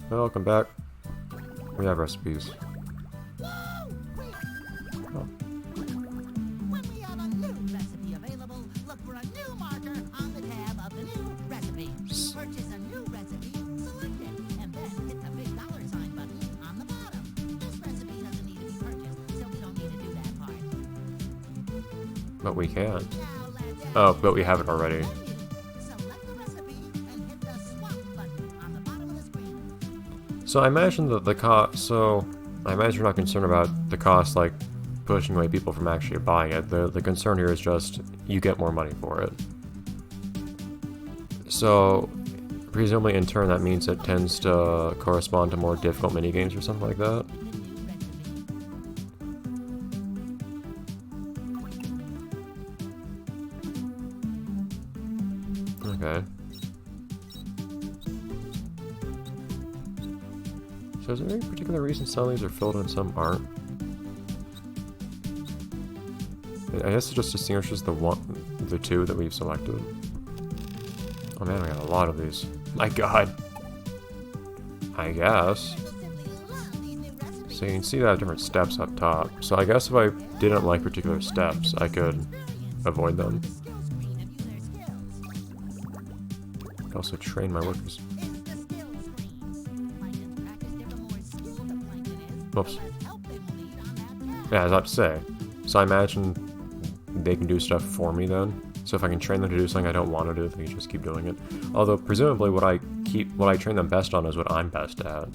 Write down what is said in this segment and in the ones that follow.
Welcome back. We have recipes. Oh. When we have a new recipe available, look for a new marker on the tab of the new recipe. Purchase a new recipe, select it, and then hit the big $sign button on the bottom. This recipe doesn't need to be purchased, so we don't need to do that part. But we can. Now let's add Oh, but we have it already. select the recipe and hit the swap button on the bottom of the screen. So I imagine that the cost. So I imagine you're not concerned about the cost, like pushing away people from actually buying it. The concern here is just you get more money for it. So presumably, in turn, that means it tends to correspond to more difficult minigames or something like that. Okay. So is there any particular reason some of these are filled and some aren't? I guess it just distinguishes the two that we've selected. Oh man, we got a lot of these. My god. I guess. So you can see that I have different steps up top. So I guess if I didn't like particular steps, I could avoid them. I could also train my workers. Whoops. Yeah, I was about to say. So I imagine they can do stuff for me then. So if I can train them to do something I don't want to do, they can just keep doing it. Although presumably what I train them best on is what I'm best at.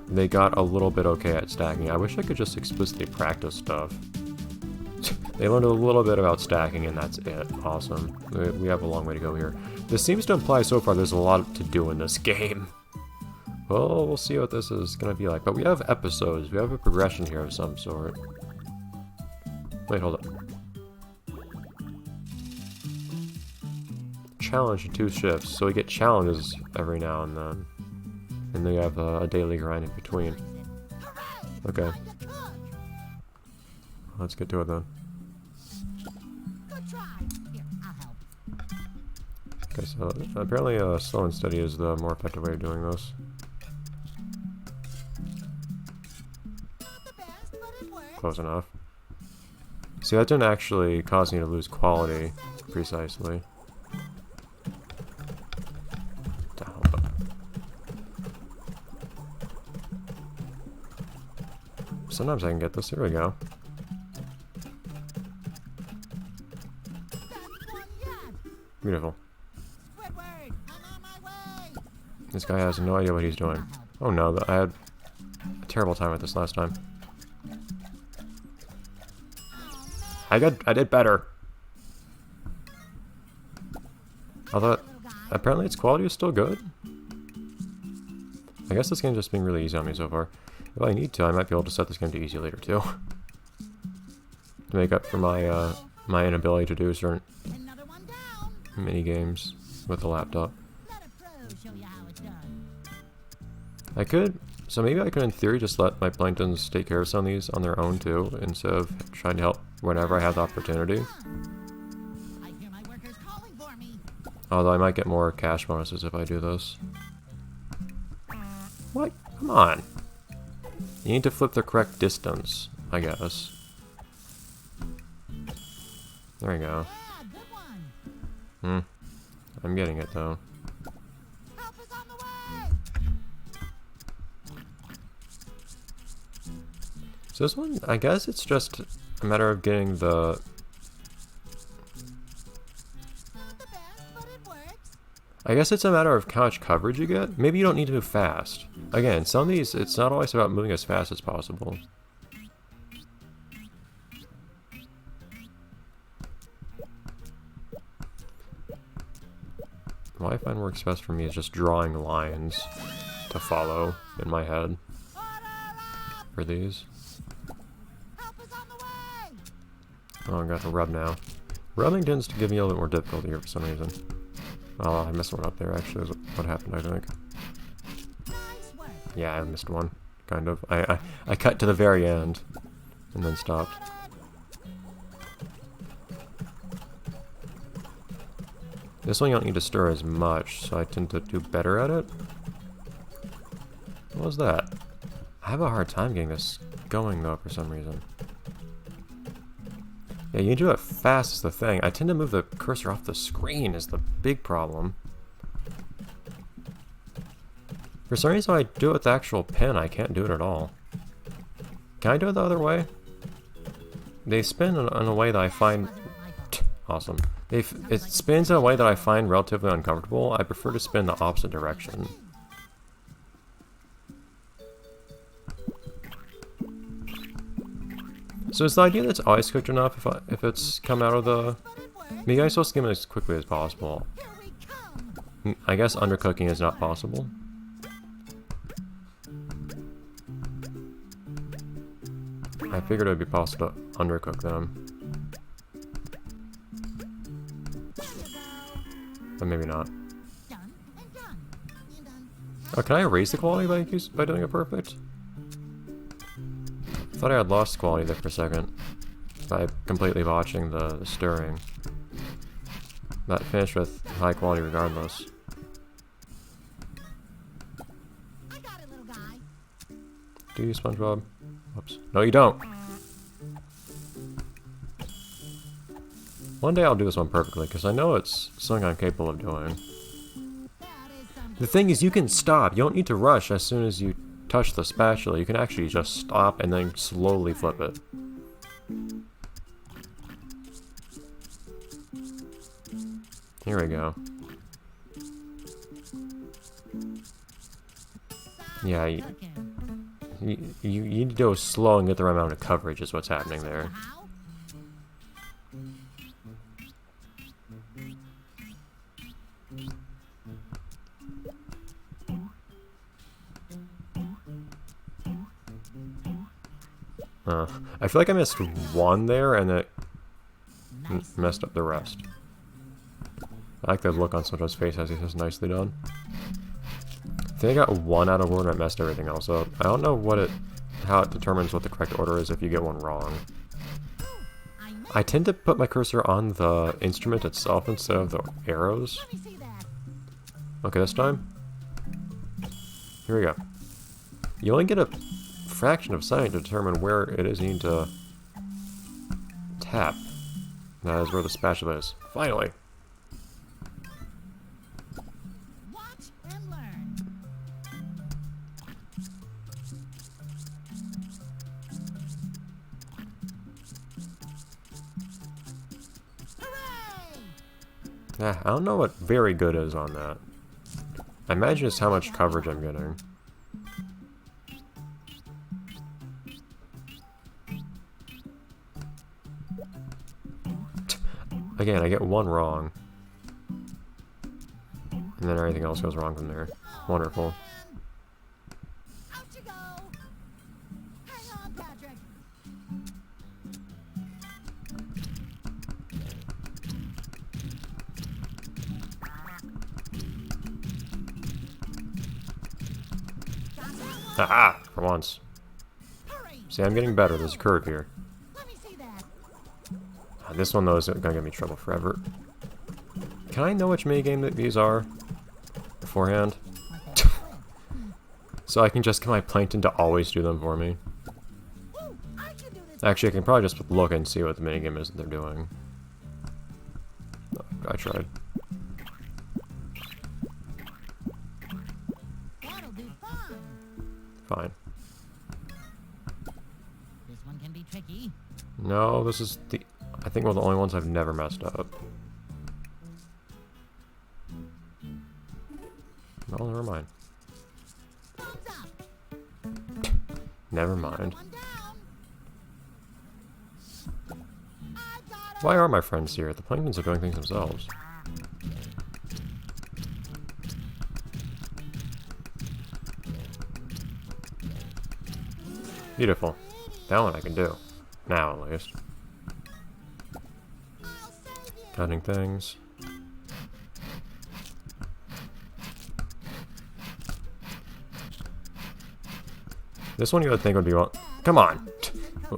They got a little bit okay at stacking. I wish I could just explicitly practice stuff. They learned a little bit about stacking and that's it. Awesome. We have a long way to go here. This seems to imply so far there's a lot to do in this game. Well, we'll see what this is going to be like. But we have episodes. We have a progression here of some sort. Wait, hold up. Challenge in 2 shifts. So we get challenges every now and then. And then we have a daily grind in between. Okay. Let's get to it then. Okay, so apparently slow and steady is the more effective way of doing this. Close enough. See, that didn't actually cause me to lose quality, precisely. Sometimes I can get this. Here we go. Beautiful. This guy has no idea what he's doing. Oh no, I had a terrible time with this last time. I did better. Although, apparently its quality is still good. I guess this game's just being really easy on me so far. If I need to, I might be able to set this game to easy later too. To make up for my my inability to do certain mini games with the laptop. I could, so maybe I could in theory just let my planktons take care of some of these on their own too, instead of trying to help whenever I have the opportunity. Although I might get more cash bonuses if I do this. What? Come on. You need to flip the correct distance, I guess. There we go. I'm getting it though. So this one, I guess it's just a matter of getting the... I guess it's a matter of how much coverage you get. Maybe you don't need to move fast. Again, some of these, it's not always about moving as fast as possible. What I find works best for me is just drawing lines to follow in my head for these. Oh, I got to rub now. Rubbing tends to give me a little bit more difficulty here for some reason. Oh, I missed one up there, actually, is what happened, I think. Yeah, I missed one, kind of. I cut to the very end, and then stopped. This one you don't need to stir as much, so I tend to do better at it. What was that? I have a hard time getting this going though for some reason. Yeah, you do it fast is the thing. I tend to move the cursor off the screen is the big problem. For some reason I do it with the actual pen, I can't do it at all. Can I do it the other way? They spin in a way that I find... Awesome. It spins in a way that I find relatively uncomfortable. I prefer to spin the opposite direction. So is the idea that it's always cooked enough if it's come out of the... Maybe I'm supposed to skim it as quickly as possible. I guess undercooking is not possible. I figured it would be possible to undercook them. But maybe not. Oh, can I raise the quality by doing it perfect? I thought I had lost quality there for a second by completely botching the stirring. That finished with high quality regardless. I got it, little guy. Do you, Spongebob? Whoops. No, you don't! One day I'll do this one perfectly, because I know it's something I'm capable of doing. The thing is, you can stop. You don't need to rush as soon as you touch the spatula. You can actually just stop and then slowly flip it. Here we go. Yeah, you need to go slow and get the right amount of coverage is what's happening there. I feel like I missed one there and it messed up the rest. I like the look on someone's face as he says nicely done. I think I got one out of order and I messed everything else up. I don't know how it determines what the correct order is if you get one wrong. I tend to put my cursor on the instrument itself instead of the arrows. Okay, this time. Here we go. You only get a fraction of a second to determine where it is you need to tap. That is where the spatula is. Finally! Watch and learn. Hooray! Yeah, I don't know what very good is on that. I imagine it's how much coverage I'm getting. Again, I get one wrong. And then everything else goes wrong from there. Wonderful. Out you go. Hang on, Patrick. Haha! For once. Hurry. See, I'm getting better. There's a curve here. Let me see that. This one, though, is gonna give me trouble forever. Can I know which minigame that these are beforehand? So I can just get my plankton to always do them for me. Ooh, I can do this. Actually, I can probably just look and see what the minigame is that they're doing. I tried. That'll do fine. Fine. This one can be tricky. No, this is the... I think one of the only ones I've never messed up. No, never mind. Thumbs up. Never mind. One down. I got it. Why are my friends here? The planktons are doing things themselves. Beautiful. That one I can do. Now, at least. I'll save you. Cutting things. This one you would think would be one... Come on!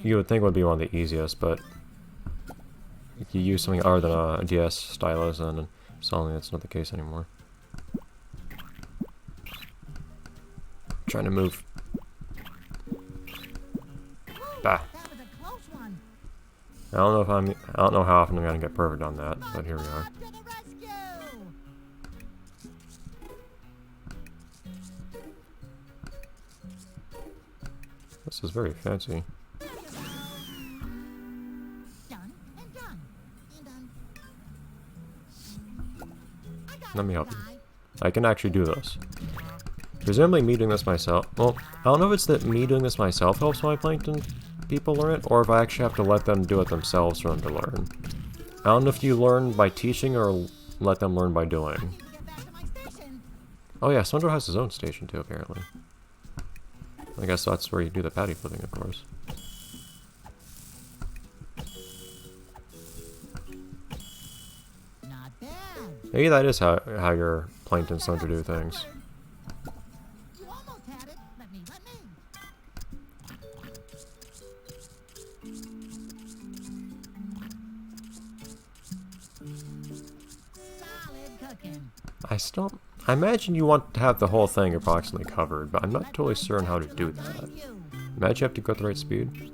You would think would be one of the easiest, but... If you use something other than a DS stylus and Suddenly that's not the case anymore. Trying to move. Bah. That was a close one. I don't know how often I'm gonna get perfect on that, but here we are. To the rescue! This is very fancy. Done and done. And done. I got Let me it, help you. guy. I can actually do this. Presumably me doing this myself. Well, I don't know if it's that me doing this myself helps my plankton people learn it, or if I actually have to let them do it themselves for them to learn. I don't know if you learn by teaching or let them learn by doing. Need to get back to my station. Oh yeah, Spongebob has his own station too, apparently. I guess that's where you do the patty flipping, of course. Not bad. Maybe that is how your planktons learn to do things. You almost had it. Let me. Solid cooking. I imagine you want to have the whole thing approximately covered, but I'm not totally certain how to do that. Find you. Imagine you have to go at the right speed.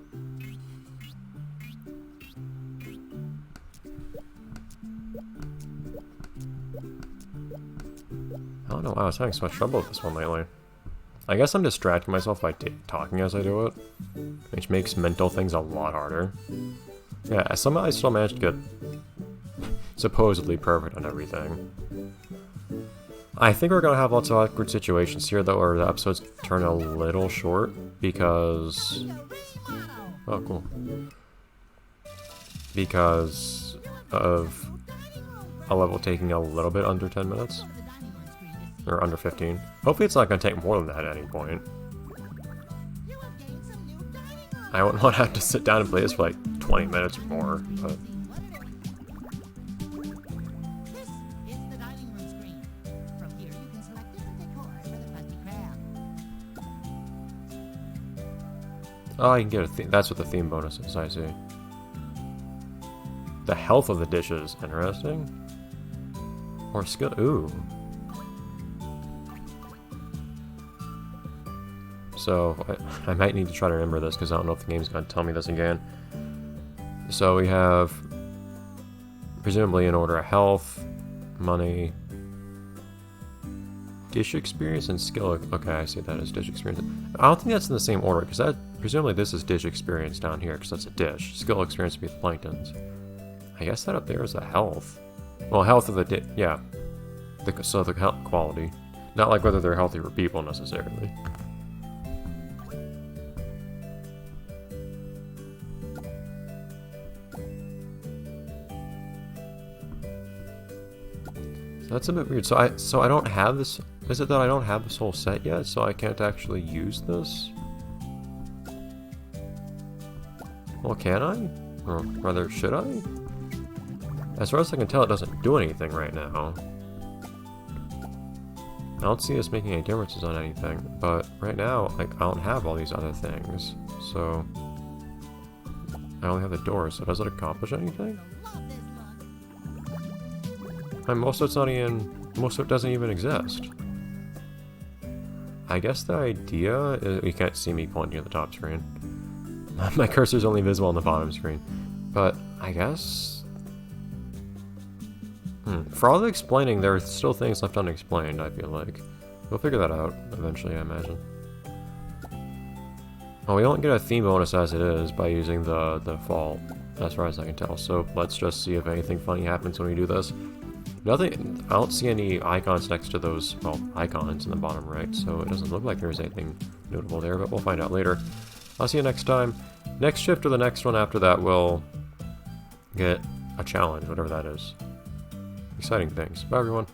I don't know why I was having so much trouble with this one lately. I guess I'm distracting myself by talking as I do it, which makes mental things a lot harder. Yeah, somehow I still managed to get supposedly perfect on everything. I think we're gonna have lots of awkward situations here, though, where the episodes turn a little short because. Oh, cool. Because of a level taking a little bit under 10 minutes. Or under 15. Hopefully it's not going to take more than that at any point. I wouldn't want to have to sit down and play this for like 20 minutes or more, but... This is the dining room screen. From here you can select different decors for the Krusty Krab. Oh, you can get a theme. That's what the theme bonus is, I see. The health of the dishes, interesting. Or skill, ooh. So, I might need to try to remember this because I don't know if the game's going to tell me this again. So we have, presumably in order of health, money, dish experience, and skill. Okay, I see that as dish experience. I don't think that's in the same order because that presumably this is dish experience down here because that's a dish. Skill experience would be the planktons. I guess that up there is the health. Well, health of the yeah. So the health quality, not like whether they're healthy for people necessarily. That's a bit weird. So I don't have this. Is it that I don't have this whole set yet, so I can't actually use this? Well, can I? Or rather, should I? As far as I can tell, it doesn't do anything right now. I don't see this making any differences on anything, but right now, like, I don't have all these other things, so I only have the door. So does it accomplish anything? And most of it's not even, most of it doesn't even exist. I guess the idea is, you can't see me pointing at the top screen. My cursor's only visible on the bottom screen. But I guess, for all the explaining, there are still things left unexplained, I feel like. We'll figure that out eventually, I imagine. Well, we don't get a theme bonus as it is by using the default, as far as I can tell. So let's just see if anything funny happens when we do this. Nothing, I don't see any icons next to those, well, icons in the bottom right, so it doesn't look like there's anything notable there, but we'll find out later. I'll see you next time. Next shift or the next one after that will get a challenge, whatever that is. Exciting things. Bye, everyone.